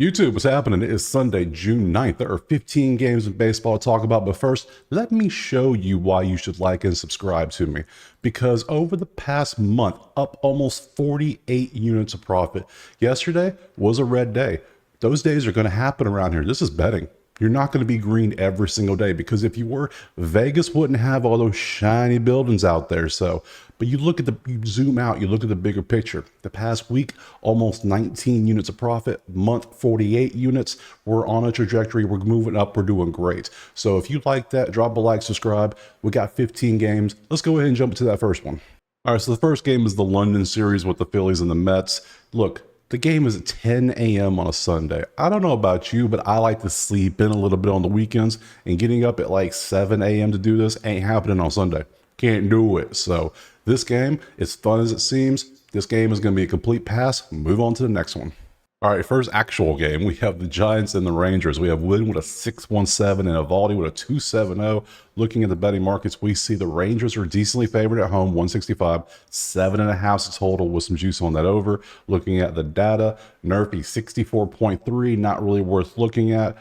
YouTube, what's happening? It is Sunday, June 9th. There are 15 games of baseball to talk about, but first, let me show you why you should like and subscribe to me. Because over the past month, up almost 48 units of profit. Yesterday was a red day. Those days are going to happen around here. This is betting. You're not going to be green every single day because if you were, Vegas wouldn't have all those shiny buildings out there. But you zoom out, you look at the bigger picture. The past week, almost 19 units of profit, month 48 units. We're on a trajectory. We're moving up. We're doing great. So if you like that, drop a like, subscribe. We got 15 games. Let's go ahead and jump to that first one. All right, so the first game is the London series with the Phillies and the Mets. Look, the game is at 10 a.m. on a Sunday. I don't know about you, but I like to sleep in a little bit on the weekends, and getting up at like 7 a.m. to do this ain't happening on Sunday. Can't do it. So this game, as fun as it seems, this game is going to be a complete pass. Move on to the next one. All right, first actual game, we have the Giants and the Rangers. We have Wynn with a 617 and Evaldi with a 270. Looking at the betting markets, we see the Rangers are decently favored at home, 165, 7.5 total with some juice on that over. Looking at the data, Nerfy 64.3, not really worth looking at.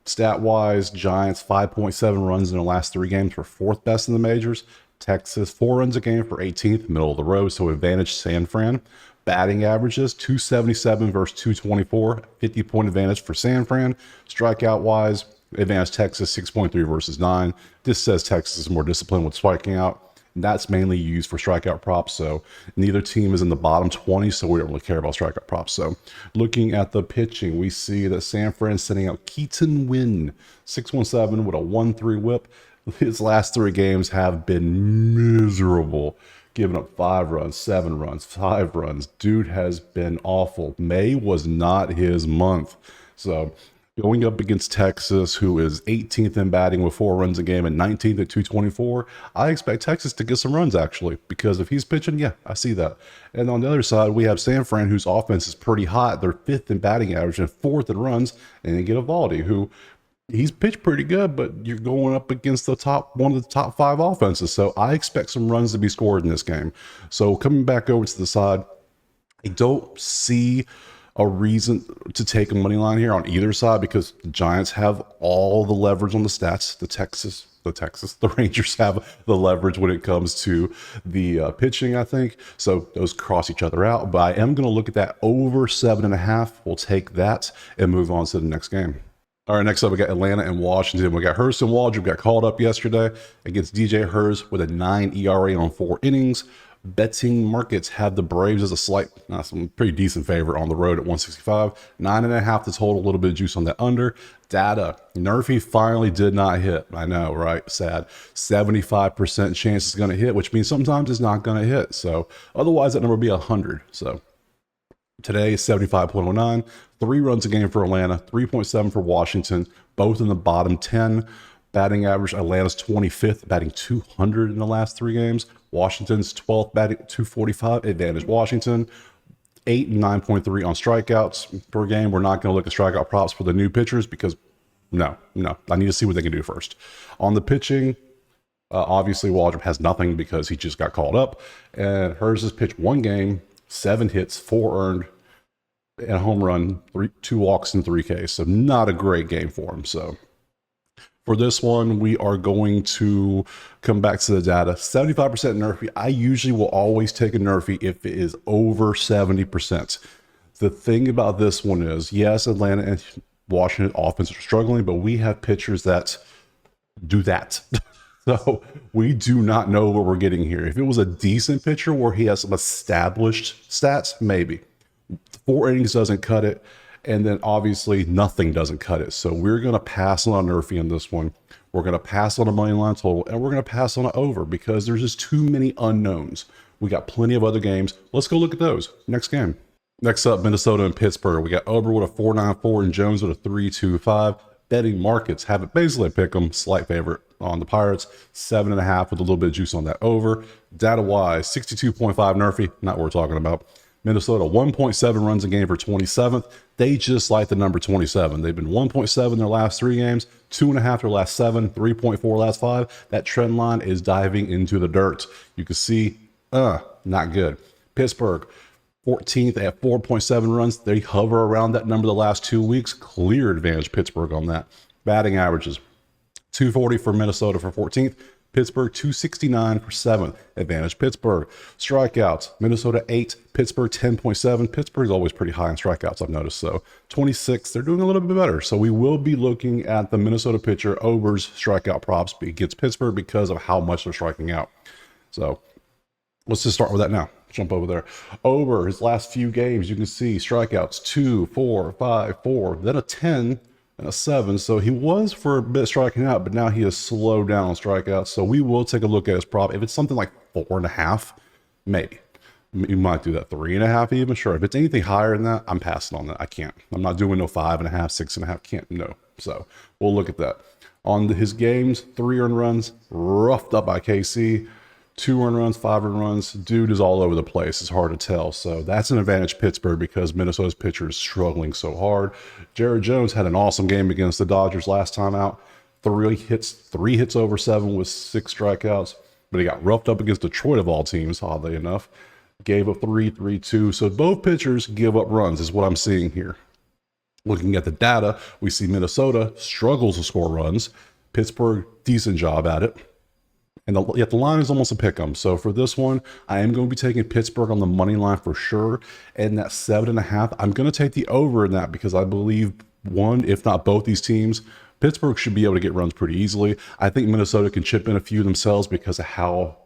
Stat-wise, Giants 5.7 runs in the last 3 games for 4th best in the majors. Texas 4 runs a game for 18th, middle of the road, so advantage San Fran. Batting averages 277 versus 224, 50-point advantage for San Fran. Strikeout wise, advantage Texas 6.3 versus 9. This says Texas is more disciplined with striking out. And that's mainly used for strikeout props. So neither team is in the bottom 20, so we don't really care about strikeout props. So looking at the pitching, we see that San Fran sending out Keaton Wynn, 617 with a 1-3 whip. His last 3 games have been miserable. Giving up 5 runs, 7 runs, 5 runs. Dude has been awful. May was not his month. So going up against Texas, who is 18th in batting with 4 runs a game and 19th at 224, I expect Texas to get some runs actually, because if he's pitching, yeah, I see that. And on the other side, we have San Fran, whose offense is pretty hot. They're 5th in batting average and 4th in runs, and they get Evaldi, who he's pitched pretty good, but you're going up against one of the top 5 offenses. So I expect some runs to be scored in this game. So coming back over to the side, I don't see a reason to take a money line here on either side because the Giants have all the leverage on the stats. The Rangers have the leverage when it comes to the pitching, I think. So those cross each other out. But I am going to look at that over 7.5. We'll take that and move on to the next game. All right, next up, we got Atlanta and Washington. We got Hurst and Waldrop got called up yesterday against DJ Hurst with a 9 ERA on 4 innings. Betting markets have the Braves as a some pretty decent favorite on the road at 165. 9.5 the total, a little bit of juice on that under. Data, Nerfy finally did not hit. I know, right? Sad. 75% chance it's going to hit, which means sometimes it's not going to hit. So otherwise, that number would be 100. So today is 75.09, 3 runs a game for Atlanta, 3.7 for Washington, both in the bottom 10. Batting average, Atlanta's 25th, batting 200 in the last 3 games. Washington's 12th, batting 245, advantage Washington. 8 and 9.3 on strikeouts per game. We're not going to look at strikeout props for the new pitchers because no, I need to see what they can do first. On the pitching, obviously Waldrop has nothing because he just got called up. And Hurst has pitched 1 game, 7 hits, 4 earned, and a home run, 2 walks and 3 Ks. So not a great game for him. So for this one, we are going to come back to the data. 75% Nerfy. I usually will always take a Nerfy if it is over 70%. The thing about this one is, yes, Atlanta and Washington offense are struggling, but we have pitchers that do that. So we do not know what we're getting here. If it was a decent pitcher where he has some established stats, maybe. 4 innings doesn't cut it. And then obviously nothing doesn't cut it. So we're going to pass on Nerfy in this one. We're going to pass on a money line total, and we're going to pass on an over because there's just too many unknowns. We got plenty of other games. Let's go look at those. Next game. Next up, Minnesota and Pittsburgh. We got Ober with a 4.94 and Jones with a 3.25. Betting markets have it basically pick them, slight favorite on the Pirates, 7.5 with a little bit of juice on that over. Data wise, 62.5 Nerfy, not what we're talking about. Minnesota, 1.7 runs a game for 27th. They just like the number 27. They've been 1.7 their last 3 games, 2.5 their last 7, 3.4 last 5. That trend line is diving into the dirt. You can see, not good. Pittsburgh, 14th at 4.7 runs. They hover around that number the last 2 weeks. Clear advantage Pittsburgh on that. Batting averages 240 for Minnesota for 14th. Pittsburgh 269 for 7th. Advantage Pittsburgh. Strikeouts, Minnesota 8, Pittsburgh 10.7. Pittsburgh's always pretty high in strikeouts, I've noticed. So 26, they're doing a little bit better. So we will be looking at the Minnesota pitcher Ober's strikeout props against Pittsburgh because of how much they're striking out. So let's just start with that now. Jump over there. Ober, his last few games, you can see strikeouts 2, 4, 5, 4, then a 10 and a 7. So he was for a bit striking out, but now he has slowed down on strikeouts. So we will take a look at his prop. If it's something like 4.5, maybe. You might do that 3.5 even, sure. If it's anything higher than that, I'm passing on that. I can't. I'm not doing no 5.5, 6.5. Can't, no. So we'll look at that. On his games, 3 earned runs, roughed up by KC. 2 earned runs, 5 earned runs. Dude is all over the place. It's hard to tell. So that's an advantage Pittsburgh because Minnesota's pitcher is struggling so hard. Jared Jones had an awesome game against the Dodgers last time out. 3 hits over 7 with 6 strikeouts. But he got roughed up against Detroit of all teams, oddly enough. Gave up 3-3-2. So both pitchers give up runs is what I'm seeing here. Looking at the data, we see Minnesota struggles to score runs. Pittsburgh, decent job at it. And yet the line is almost a pick 'em. So for this one, I am going to be taking Pittsburgh on the money line for sure. And that 7.5, I'm going to take the over in that because I believe one, if not both these teams, Pittsburgh should be able to get runs pretty easily. I think Minnesota can chip in a few themselves because of how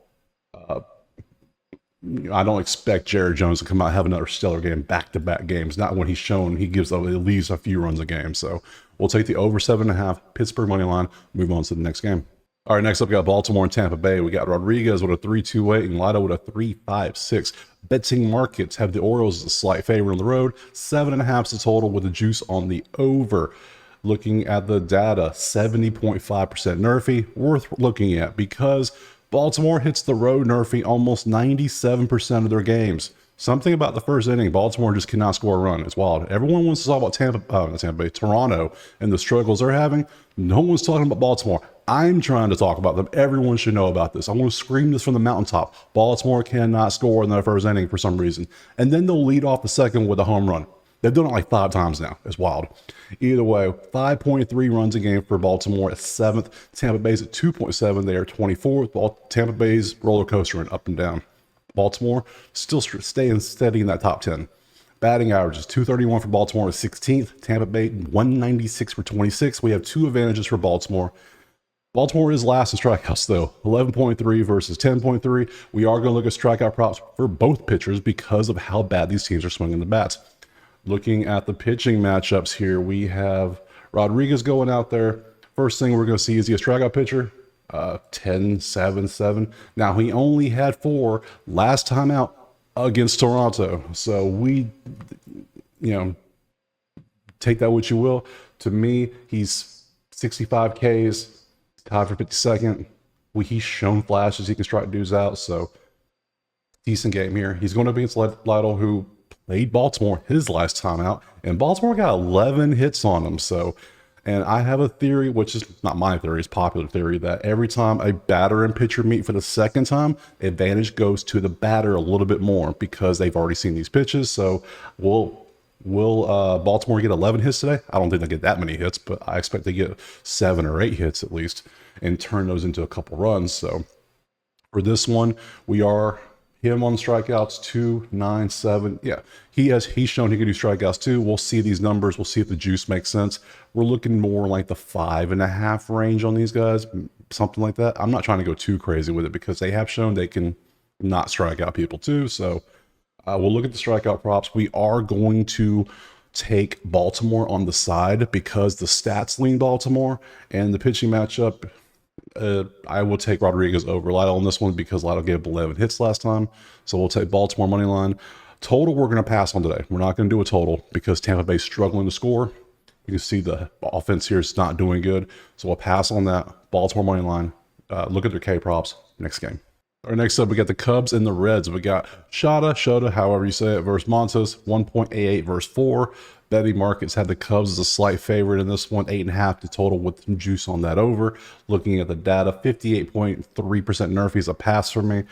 I don't expect Jared Jones to come out and have another stellar game back-to-back games. Not when he's shown he gives up at least a few runs a game. So we'll take the over 7.5, Pittsburgh money line, move on to the next game. All right, next up, we got Baltimore and Tampa Bay. We got Rodriguez with a 3.28 and Lido with a 3.56. Betting markets have the Orioles as a slight favorite on the road. 7.5 is the total with the juice on the over. Looking at the data, 70.5% nerfy, worth looking at because Baltimore hits the road nerfy almost 97% of their games. Something about the first inning, Baltimore just cannot score a run. It's wild. Everyone wants to talk about Toronto and the struggles they're having. No one's talking about Baltimore. I'm trying to talk about them. Everyone should know about this. I want to scream this from the mountaintop. Baltimore cannot score in the first inning for some reason. And then they'll lead off the second with a home run. They've done it like 5 times now. It's wild. Either way, 5.3 runs a game for Baltimore at 7th. Tampa Bay's at 2.7. They are 24th. Tampa Bay's roller coaster and up and down. Baltimore still staying steady in that top 10. Batting averages 231 for Baltimore at 16th. Tampa Bay 196 for 26. We have 2 advantages for Baltimore. Baltimore is last in strikeouts, though. 11.3 versus 10.3. We are going to look at strikeout props for both pitchers because of how bad these teams are swinging the bats. Looking at the pitching matchups here, we have Rodriguez going out there. First thing we're going to see, is he a strikeout pitcher? 10, 7, 7. Now, he only had 4 last time out against Toronto. So we, take that what you will. To me, he's 65 Ks. Tied for 52nd. He's shown flashes. He can strike dudes out. So decent game here. He's going to be against Lytle, who played Baltimore his last time out. And Baltimore got 11 hits on him. So, and I have a theory, which is not my theory, it's popular theory, that every time a batter and pitcher meet for the second time, advantage goes to the batter a little bit more because they've already seen these pitches. So Will Baltimore get 11 hits today? I don't think they'll get that many hits, but I expect they get 7 or 8 hits at least and turn those into a couple runs. So for this one, we are him on strikeouts 2, 9, 7. Yeah, he's shown he can do strikeouts too. We'll see these numbers. We'll see if the juice makes sense. We're looking more like the 5.5 range on these guys, something like that. I'm not trying to go too crazy with it because they have shown they can not strike out people too. So we'll look at the strikeout props. We are going to take Baltimore on the side because the stats lean Baltimore, and the pitching matchup, I will take Rodriguez over Lytle on this one because Lytle gave 11 hits last time. So we'll take Baltimore money line. Total, we're going to pass on today. We're not going to do a total because Tampa Bay's struggling to score. You can see the offense here is not doing good. So we'll pass on that. Baltimore money line. Look at their K props next game. All right, next up, we got the Cubs and the Reds. We got Shota, however you say it, versus Montes, 1.88 versus 4. Betting markets had the Cubs as a slight favorite in this one, 8.5 to total with some juice on that over. Looking at the data, 58.3% nerfy is a pass for me.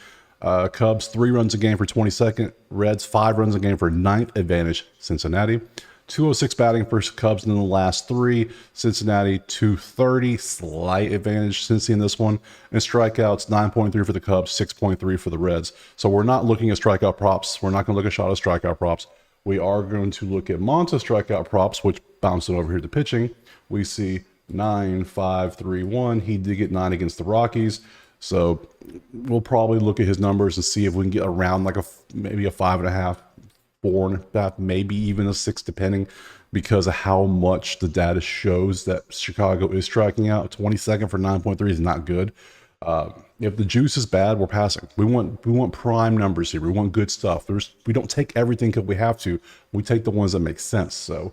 Cubs 3 runs a game for 22nd. Reds 5 runs a game for 9th. Advantage Cincinnati. 206 batting for Cubs in the last 3. Cincinnati 230. Slight advantage Cincy in this one. And strikeouts 9.3 for the Cubs, 6.3 for the Reds. So we're not looking at strikeout props. We're not going to look at Shada's strikeout props. We are going to look at Monta's strikeout props, which bounced it over here to pitching. We see 9, 5, 3, 1. He did get 9 against the Rockies. So we'll probably look at his numbers and see if we can get around like maybe a 5.5, 4.5, maybe even a 6, depending, because of how much the data shows that Chicago is striking out. 22nd for 9.3 is not good. If the juice is bad, we're passing. We want prime numbers here. We want good stuff. We don't take everything because we have to. We take the ones that make sense. So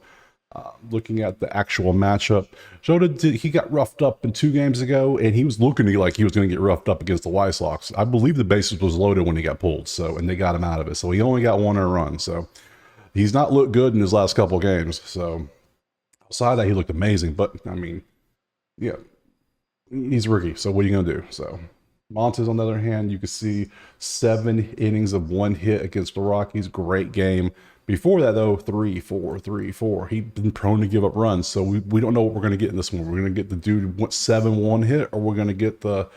looking at the actual matchup, he got roughed up in 2 games ago, and he was looking like he was going to get roughed up against the White Sox. I believe the bases was loaded when he got pulled, and they got him out of it. So he only got 1 run. So he's not looked good in his last couple of games. So outside that, he looked amazing. But I mean, yeah, he's a rookie. So what are you going to do? So Montes, on the other hand, you can see 7 innings of 1 hit against the Rockies. Great game. Before that, though, 3, 4, 3, 4. He'd been prone to give up runs, so we don't know what we're going to get in this one. We're going to get the dude who wants 7 1 hit, or we're going to get the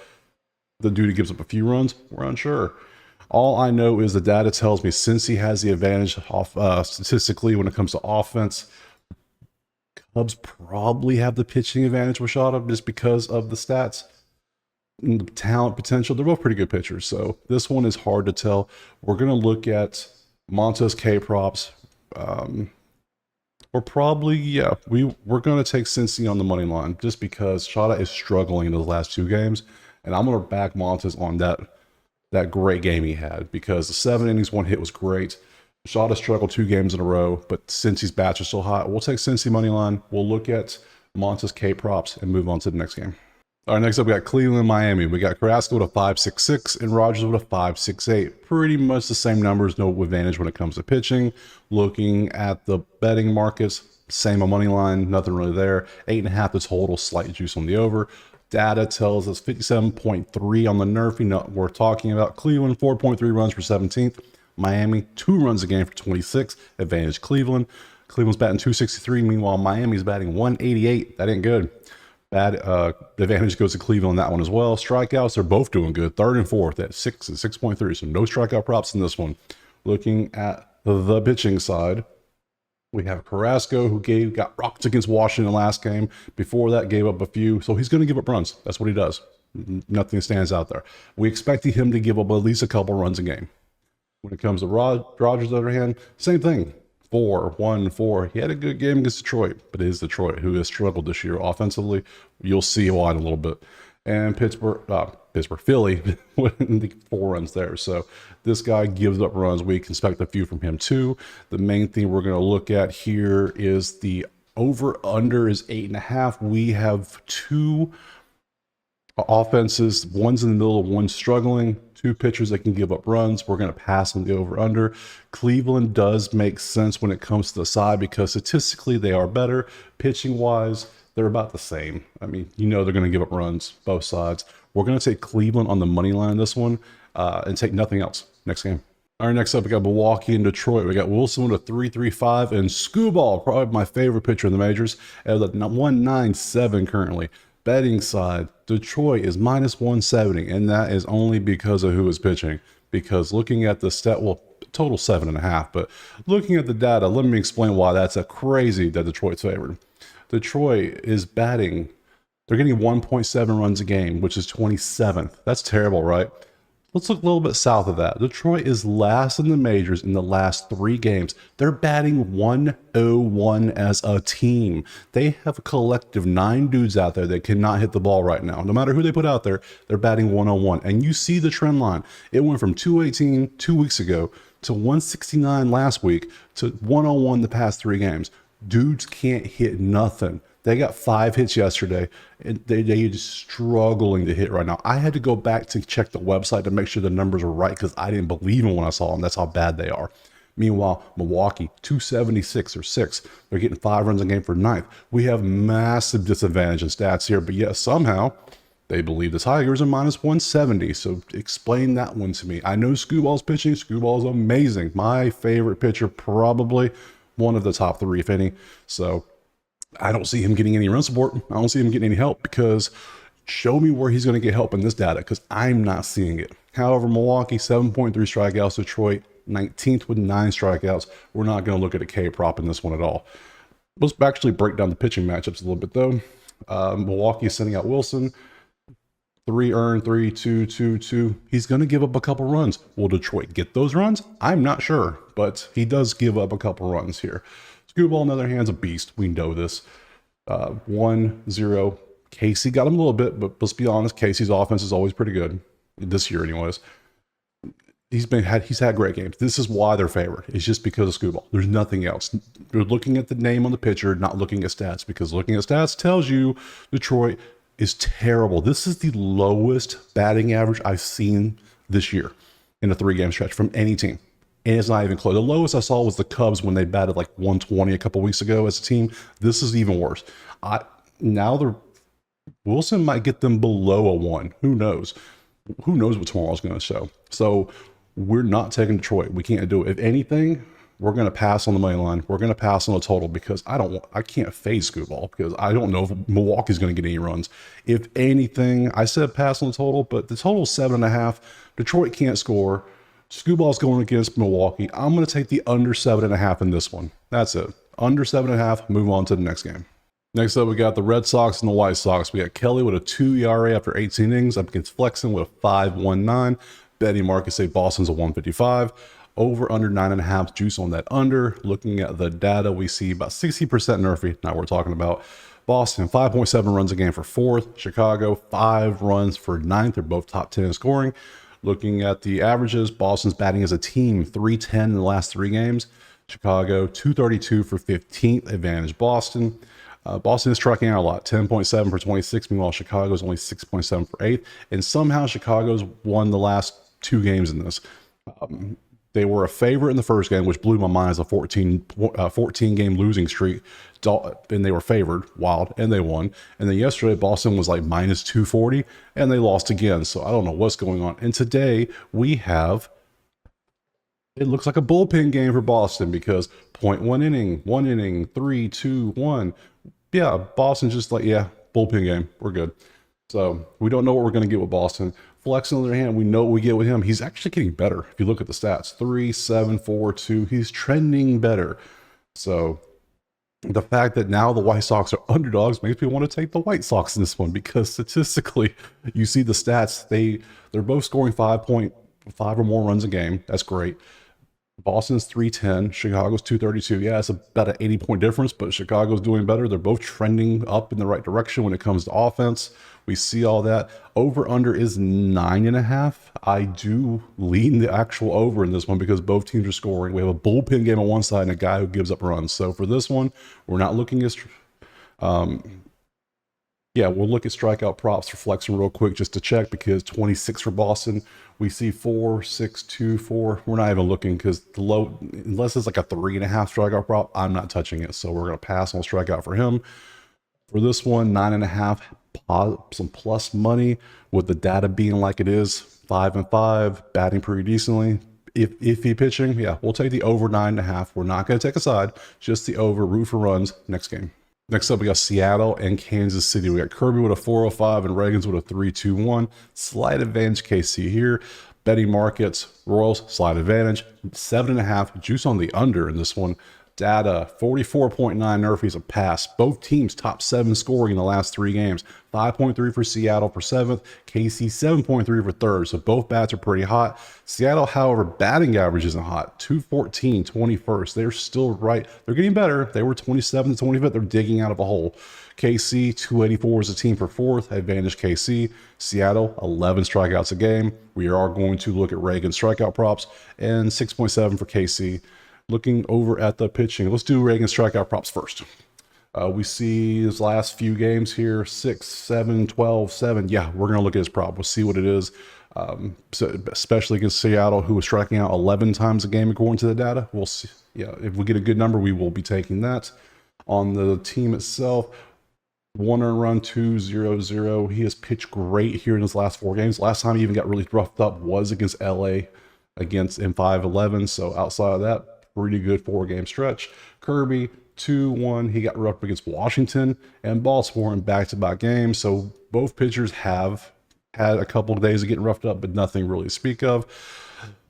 dude who gives up a few runs. We're unsure. All I know is the data tells me since he has the advantage statistically when it comes to offense, Cubs probably have the pitching advantage with Shada just because of the stats and the talent potential. They're both pretty good pitchers, so this one is hard to tell. We're going to look at Montes K props. We're probably, we're going to take Cincy on the money line just because Shada is struggling in the last 2 games, and I'm going to back Montes on that great game he had, because the 7 innings 1 hit was great. Shada struggled 2 games in a row, but Cincy's bats are still hot. We'll take Cincy money line. We'll look at Montes K props and move on to the next game. All right, next up, we got Cleveland, Miami. We got Carrasco with a 5.66 and Rogers with a 5.68. Pretty much the same numbers, no advantage when it comes to pitching. Looking at the betting markets, same on money line, nothing really there. 8.5 the total, slight juice on the over. Data tells us 57.3 on the Nerfy, not worth talking about. Cleveland, 4.3 runs for 17th. Miami, 2 runs a game for 26th. Advantage Cleveland. Cleveland's batting 263. Meanwhile, Miami's batting 188. That ain't good. Bad advantage goes to Cleveland on that one as well. Strikeouts, they're both doing good. 3rd and 4th at 6 and 6.3. So no strikeout props in this one. Looking at the pitching side, we have Carrasco, who got rocked against Washington last game. Before that, gave up a few. So he's going to give up runs. That's what he does. Nothing stands out there. We expected him to give up at least a couple runs a game. When it comes to Rogers, on the other hand, same thing. 4, 1, 4. He had a good game against Detroit, but it is Detroit who has struggled this year offensively. You'll see why in a little bit. And Philly, with 4 runs there. So this guy gives up runs. We can expect a few from him too. The main thing we're going to look at here is the over/under is 8.5. We have 2 offenses. One's in the middle, one's struggling. 2 pitchers that can give up runs. We're going to pass on the over/under. Cleveland does make sense when it comes to the side because statistically they are better. Pitching wise, they're about the same. I mean, they're going to give up runs, both sides. We're going to take Cleveland on the money line this one and take nothing else. Next game. All right, next up, we got Milwaukee and Detroit. We got Wilson with a 3.35 and Skubal, probably my favorite pitcher in the majors, at 1.97 currently. Betting side, Detroit is minus 170, and that is only because of who is pitching. Because looking at the total 7.5, but looking at the data, let me explain why that's a crazy that Detroit's favored. Detroit is batting, they're getting 1.7 runs a game, which is 27th. That's terrible, right? Let's look a little bit south of that. Detroit is last in the majors in the last 3 games. They're batting 101 as a team. They have a collective 9 dudes out there that cannot hit the ball right now. No matter who they put out there, they're batting 101. And you see the trend line. It went from 218 2 weeks ago to 169 last week to 101 the past 3 games. Dudes can't hit nothing. They got 5 hits yesterday, and they're just struggling to hit right now. I had to go back to check the website to make sure the numbers were right because I didn't believe them when I saw them. That's how bad they are. Meanwhile, Milwaukee, 276 or 6. They're getting 5 runs a game for 9th. We have massive disadvantage in stats here, but yet somehow They believe the Tigers are minus 170. So explain that one to me. I know Screwball's pitching. Screwball's amazing. My favorite pitcher, probably one of the top three, if any. So I don't see him getting any run support. I don't see him getting any help, because show me where he's going to get help in this data, because I'm not seeing it. However, Milwaukee, 7.3 strikeouts. Detroit, 19th with 9 strikeouts. We're not going to look at a K prop in this one at all. Let's actually break down the pitching matchups a little bit, though. Milwaukee is sending out Wilson. 3 earned, 3, 2, 2, 2. He's going to give up a couple runs. Will Detroit get those runs? I'm not sure, but he does give up a couple runs here. Screwball, on the other hand, is a beast. We know this. 1-0. Casey got him a little bit, but let's be honest, Casey's offense is always pretty good. This year, anyways. He's had great games. This is why they're favored. It's just because of Screwball. There's nothing else. You're looking at the name on the pitcher, not looking at stats, because looking at stats tells you Detroit is terrible. This is the lowest batting average I've seen this year in a 3-game stretch from any team. And it's not even close. The lowest I saw was the Cubs when they batted like 120 a couple weeks ago as a team. This is even worse. Wilson might get them below a 1. Who knows? Who knows what tomorrow's going to show? So we're not taking Detroit. We can't do it. If anything, we're going to pass on the money line. We're going to pass on the total, because I can't fade Screwball, because I don't know if Milwaukee's going to get any runs. If anything, I said pass on the total, but the total is 7.5. Detroit can't score. Screwball's going against Milwaukee. I'm going to take the under 7.5 in this one. That's it. Under 7.5. Move on to the next game. Next up, we got the Red Sox and the White Sox. We got Kelly with a 2 ERA after 18 innings up against Flexen with a 5.19. Betting markets say Boston's a 155. Over under 9.5. Juice on that under. Looking at the data, we see about 60% Nerfy. Now we're talking about Boston, 5.7 runs a game for 4th. Chicago, 5 runs for 9th. They're both top 10 in scoring. Looking at the averages, Boston's batting as a team 310 in the last 3 games. Chicago, 232 for 15th. Advantage Boston. Boston is striking out a lot, 10.7 for 26. Meanwhile, Chicago's only 6.7 for 8th. And somehow Chicago's won the last 2 games in this. They were a favorite in the first game, which blew my mind as a 14-game losing streak. And they were favored, wild, and they won. And then yesterday, Boston was like minus 240, and they lost again. So I don't know what's going on. And today, we have, it looks like a bullpen game for Boston, because 0.1 inning, 1 inning, 3, 2, 1. Yeah, Boston's just like, yeah, bullpen game. We're good. So we don't know what we're going to get with Boston. Flex, on the other hand, we know what we get with him. He's actually getting better. If you look at the stats, 3, 7, 4, 2, he's trending better. So the fact that now the White Sox are underdogs makes me want to take the White Sox in this one, because statistically, you see the stats, they're both scoring 5.5 or more runs a game. That's great. Boston's 310, Chicago's 232. Yeah, it's about an 80-point difference, but Chicago's doing better. They're both trending up in the right direction when it comes to offense. We see all that. Over-under is 9.5. I do lean the actual over in this one, because both teams are scoring. We have a bullpen game on one side and a guy who gives up runs. So for this one, we're not looking at we'll look at strikeout props for flexing real quick just to check, because 26 for Boston. We see 4, 6, 2, 4. We're not even looking, because the low, unless it's like a 3.5 strikeout prop, I'm not touching it. So we're going to pass on strikeout for him. For this one, 9.5, some plus money with the data being like it is, 5 and 5, batting pretty decently. If he pitching, yeah, we'll take the over 9.5. We're not going to take a side, just the over, root for runs. Next game. Next up, we got Seattle and Kansas City. We got Kirby with a 405 and Reagan's with a 321. Slight advantage KC here. Betting markets, Royals, slight advantage. 7.5, juice on the under in this one. Data, 44.9 Nerfies a pass. Both teams top 7 scoring in the last 3 games. 5.3 for Seattle for 7th. KC 7.3 for 3rd. So both bats are pretty hot. Seattle, however, batting average isn't hot. 214, 21st. They're still right. They're getting better. They were 27th to 25th. They're digging out of a hole. KC, 284 is a team for 4th. Advantage KC. Seattle, 11 strikeouts a game. We are going to look at Reagan's strikeout props. And 6.7 for KC. Looking over at the pitching, let's do Reagan strikeout props first. We see his last few games here, 6, 7, 12, 7. Yeah, we're going to look at his prop. We'll see what it is, so especially against Seattle, who is striking out 11 times a game according to the data. We'll see. Yeah, if we get a good number, we will be taking that. On the team itself, 1 earned run, 2.00. He has pitched great here in his last 4 games. Last time he even got really roughed up was against LA against in 5-11. So outside of that, pretty good 4-game stretch. Kirby, 2-1. He got roughed up against Washington and Baltimore in back-to-back games. So both pitchers have had a couple of days of getting roughed up, but nothing really to speak of.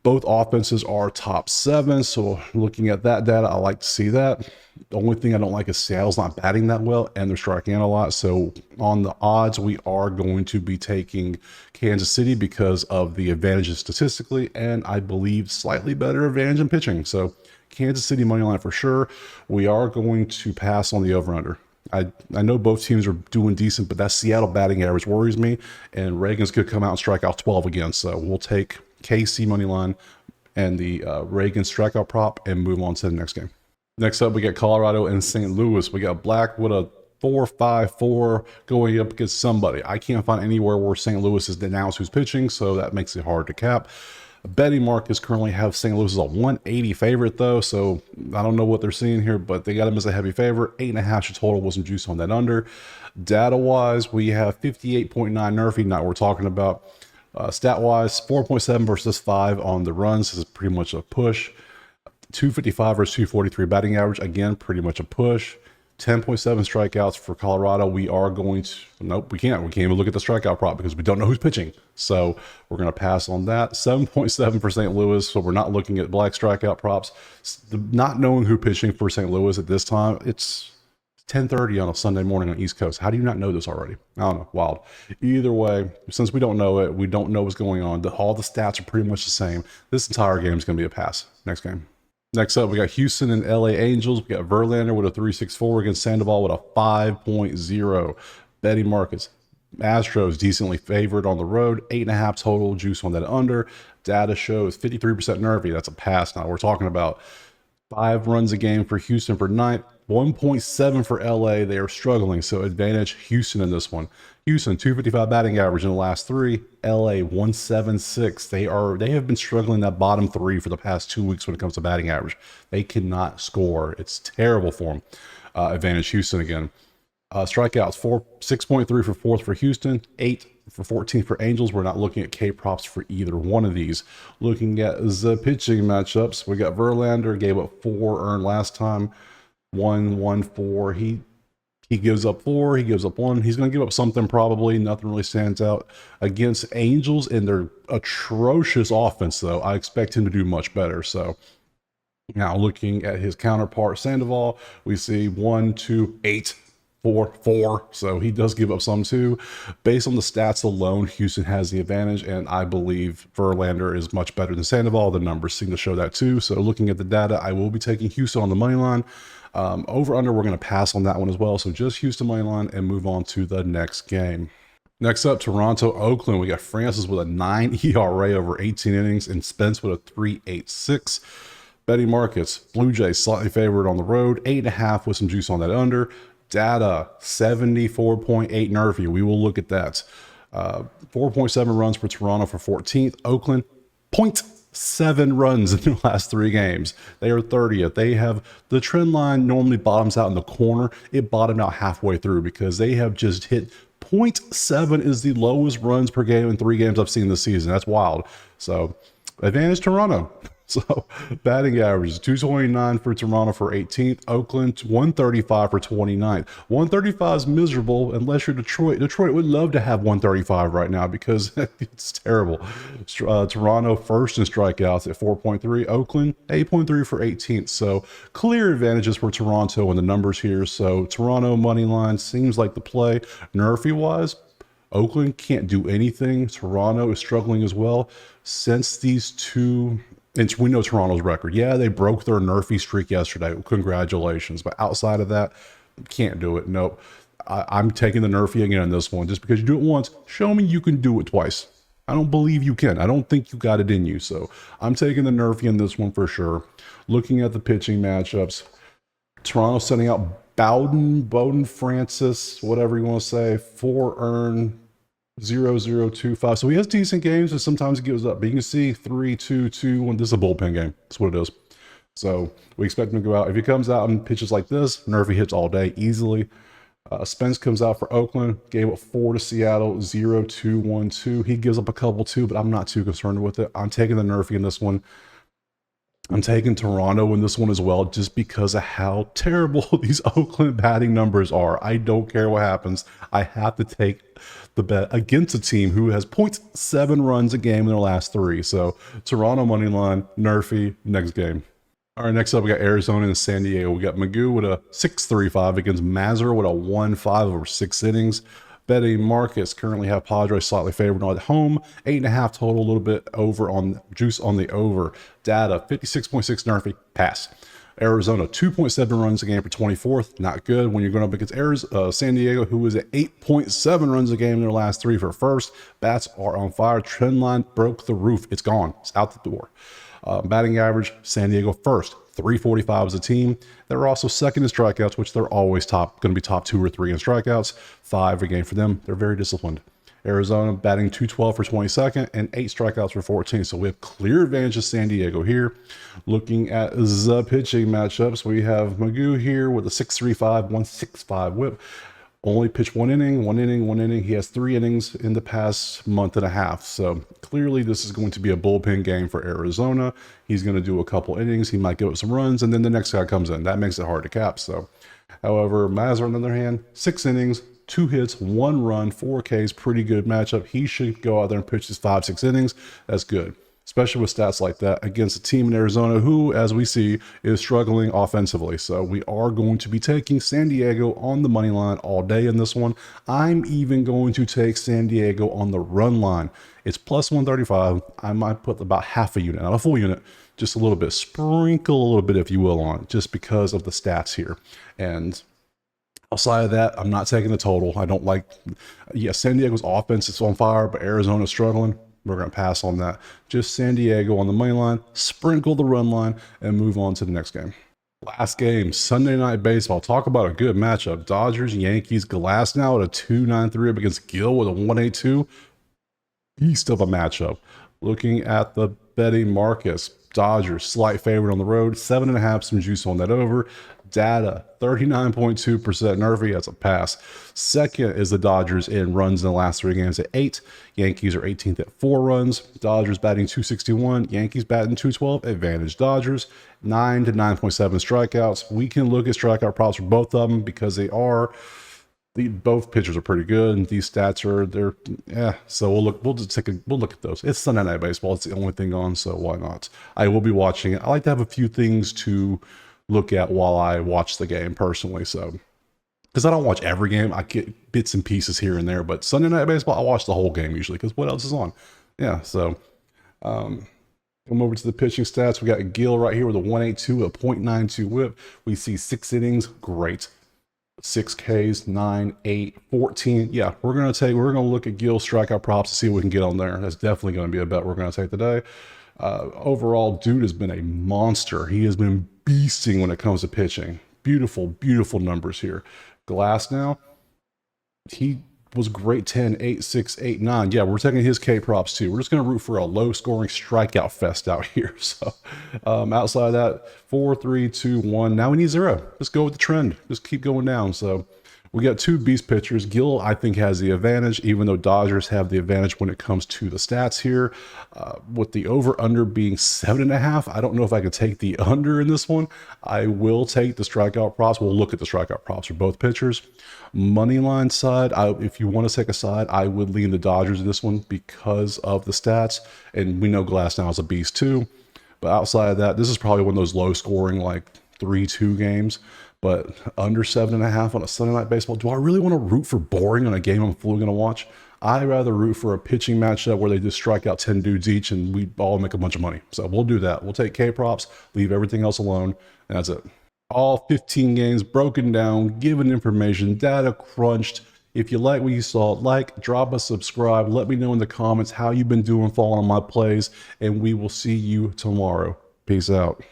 Both offenses are top 7, so looking at that data, I like to see that. The only thing I don't like is Seattle's not batting that well, and they're striking out a lot. So on the odds, we are going to be taking Kansas City because of the advantages statistically, and I believe slightly better advantage in pitching. So Kansas City money line for sure. We are going to pass on the over-under. I know both teams are doing decent, but that Seattle batting average worries me, and Reagan's could come out and strike out 12 again. So we'll take KC money line and the Reagan strikeout prop and move on to the next game. Next up, we got Colorado and St. Louis. We got Black with a 4-5-4 going up against somebody. I can't find anywhere where St. Louis is announced who's pitching, so that makes it hard to cap. Betting markets currently have St. Louis as a 180 favorite, though, so I don't know what they're seeing here, but they got him as a heavy favorite. 8.5 total, wasn't juice on that under. Data-wise, we have 58.9 Nerfy, not what we're talking about. Stat-wise, 4.7 versus 5 on the runs. This is pretty much a push. 255 versus 243 batting average. Again, pretty much a push. 10.7 strikeouts for Colorado. We are going to, nope, we can't even look at the strikeout prop because we don't know who's pitching. So we're going to pass on that. 7.7 for St. Louis. So we're not looking at black strikeout props. Not knowing who pitching for St. Louis at this time, it's 10:30 on a Sunday morning on the East Coast. How do you not know this already? I don't know. Wild. Either way, since we don't know it, we don't know what's going on. All the stats are pretty much the same. This entire game is going to be a pass. Next game. Next up, we got Houston and LA Angels. We got Verlander with a 3.64 against Sandoval with a 5.0. Betting markets. Astros decently favored on the road. 8.5 total juice on that under. Data shows 53% nervy. That's a pass. Now we're talking about 5 runs a game for Houston for ninth. 1.7 for LA. They are struggling, so advantage Houston in this one. Houston 255 batting average in the last 3. LA 176. They have been struggling that bottom 3 for the past 2 weeks when it comes to batting average. They cannot score. It's terrible for them. Advantage Houston again. Strikeouts 6.3 for 4th for Houston, 8 for 14 for Angels. We're not looking at K props for either one of these. Looking at the pitching matchups, we got Verlander gave up 4 earned last time. 1-1-4. He gives up 4. He gives up 1. He's going to give up something probably. Nothing really stands out against Angels in their atrocious offense, though. I expect him to do much better. So now looking at his counterpart Sandoval, we see 1, 2, 8. 4. So he does give up some too. Based on the stats alone, Houston has the advantage, and I believe Verlander is much better than Sandoval. The numbers seem to show that too. So looking at the data, I will be taking Houston on the money line. Over under, we're going to pass on that one as well. So just Houston money line and move on to the next game. Next up, Toronto, Oakland. We got Francis with a 9 ERA over 18 innings and Spence with a 3.86. Betting markets, Blue Jays slightly favored on the road, 8.5 with some juice on that under. Data 74.8 nervy. We will look at that. 4.7 runs for Toronto for 14th. Oakland 0.7 runs in the last 3 games. They are 30th. They have the trend line normally bottoms out in the corner. It bottomed out halfway through because they have just hit 0.7 is the lowest runs per game in 3 games I've seen this season. That's wild. So advantage Toronto. So batting averages 229 for Toronto for 18th. Oakland 135 for 29th. 135 is miserable unless you're Detroit. Detroit would love to have 135 right now because it's terrible. Toronto first in strikeouts at 4.3. Oakland 8.3 for 18th. So clear advantages for Toronto in the numbers here. So Toronto money line seems like the play. Nerfy wise, Oakland can't do anything. Toronto is struggling as well. Since these two, and we know Toronto's record. Yeah, they broke their nerfy streak yesterday. Congratulations. But outside of that, can't do it. Nope. I'm taking the nerfy again in this one. Just because you do it once, show me you can do it twice. I don't believe you can. I don't think you got it in you. So I'm taking the nerfy in this one for sure. Looking at the pitching matchups, Toronto sending out Bowden, Francis, whatever you want to say, 4 earned. 0-0-2-5. So he has decent games and sometimes he gives up. But you can see 3-2-2-1. This is a bullpen game. That's what it is. So we expect him to go out. If he comes out and pitches like this, nerfy hits all day easily. Spence comes out for Oakland, gave up 4 to Seattle, 0-2-1-2. He gives up a couple too, but I'm not too concerned with it. I'm taking the Nerfy in this one. I'm taking Toronto in this one as well, just because of how terrible these Oakland batting numbers are. I don't care what happens. I have to take the bet against a team who has 0.7 runs a game in their last 3. So Toronto money line, Nerfy, next game. All right, next up, we got Arizona and San Diego. We got Magoo with a 6.35 against Mazur with a 1.5 over 6 innings. Betting markets currently have Padres slightly favored at home. 8.5 total, a little bit over on juice on the over. Data, 56.6 Nerfy, pass. Arizona, 2.7 runs a game for 24th. Not good when you're going up against San Diego, who is at 8.7 runs a game in their last 3 for first. Bats are on fire. Trend line broke the roof. It's gone. It's out the door. Batting average, San Diego first, 345 as a team. They're also second in strikeouts, which they're always going to be top 2 or 3 in strikeouts. 5 a game for them. They're very disciplined. Arizona batting 212 for 22nd and 8 strikeouts for 14. So we have clear advantage of San Diego here. Looking at the pitching matchups, we have Magoo here with a 6.35, 1.65 whip. Only pitched 1 inning, 1 inning, 1 inning. He has 3 innings in the past month and a half. So clearly this is going to be a bullpen game for Arizona. He's going to do a couple innings. He might give up some runs, and then the next guy comes in. That makes it hard to cap. So, however, Mazur, on the other hand, 6 innings, 2 hits, 1 run, 4 Ks, pretty good matchup. He should go out there and pitch his 5-6 innings. That's good, especially with stats like that against a team in Arizona who, as we see, is struggling offensively. So we are going to be taking San Diego on the money line all day in this one. I'm even going to take San Diego on the run line. It's plus 135. I might put about half a unit, not a full unit, just a little bit, sprinkle a little bit, if you will, on it, just because of the stats here. And outside of that, I'm not taking the total. I don't like, San Diego's offense is on fire, but Arizona's struggling. We're going to pass on that. Just San Diego on the money line, sprinkle the run line, and move on to the next game. Last game, Sunday Night Baseball. Talk about a good matchup. Dodgers, Yankees, Glass now at a 2.93 up against Gill with a 1.82. Beast of a matchup. Looking at the betting markets, Dodgers, slight favorite on the road, 7.5, some juice on that over. Data, 39.2% Nerfy, that's a pass. Second is the Dodgers in runs in the last 3 games at 8. Yankees are 18th at 4 runs. Dodgers batting 261. Yankees batting 212. Advantage Dodgers. 9 to 9.7 strikeouts. We can look at strikeout props for both of them because they are. Both pitchers are pretty good, and these stats are So we'll look at those. It's Sunday Night Baseball. It's the only thing on, so why not? I will be watching it. I like to have a few things to look at while I watch the game personally. So, because I don't watch every game, I get bits and pieces here and there. But Sunday Night Baseball, I watch the whole game usually because what else is on? Yeah. So, come over to the pitching stats. We got Gill right here with a 1.82, a 0.92 whip. We see 6 innings, great. 6 Ks, 9, 8, 14. Yeah, we're gonna look at Gill's strikeout props to see what we can get on there. That's definitely gonna be a bet we're gonna take today. Overall, dude has been a monster. He has been beasting when it comes to pitching. Beautiful, beautiful numbers here. Glass now, he was great 10, 8, 6, 8, 9. Yeah, we're taking his K props too. We're just going to root for a low scoring strikeout fest out here. So outside of that, 4, 3, 2, 1. Now we need 0. Just go with the trend. Just keep going down. So we got 2 beast pitchers. Gill, I think, has the advantage, even though Dodgers have the advantage when it comes to the stats here. With the over-under being 7.5, I don't know if I could take the under in this one. I will take the strikeout props. We'll look at the strikeout props for both pitchers. Money line side, if you want to take a side, I would lean the Dodgers in this one because of the stats. And we know Glass now is a beast too. But outside of that, this is probably one of those low-scoring, like 3-2 games. But under 7.5 on a Sunday Night Baseball, do I really want to root for boring on a game I'm fully going to watch? I'd rather root for a pitching matchup where they just strike out 10 dudes each and we all make a bunch of money. So we'll do that. We'll take K props, leave everything else alone, and that's it. All 15 games broken down, given information, data crunched. If you like what you saw, drop a subscribe. Let me know in the comments how you've been doing following my plays, and we will see you tomorrow. Peace out.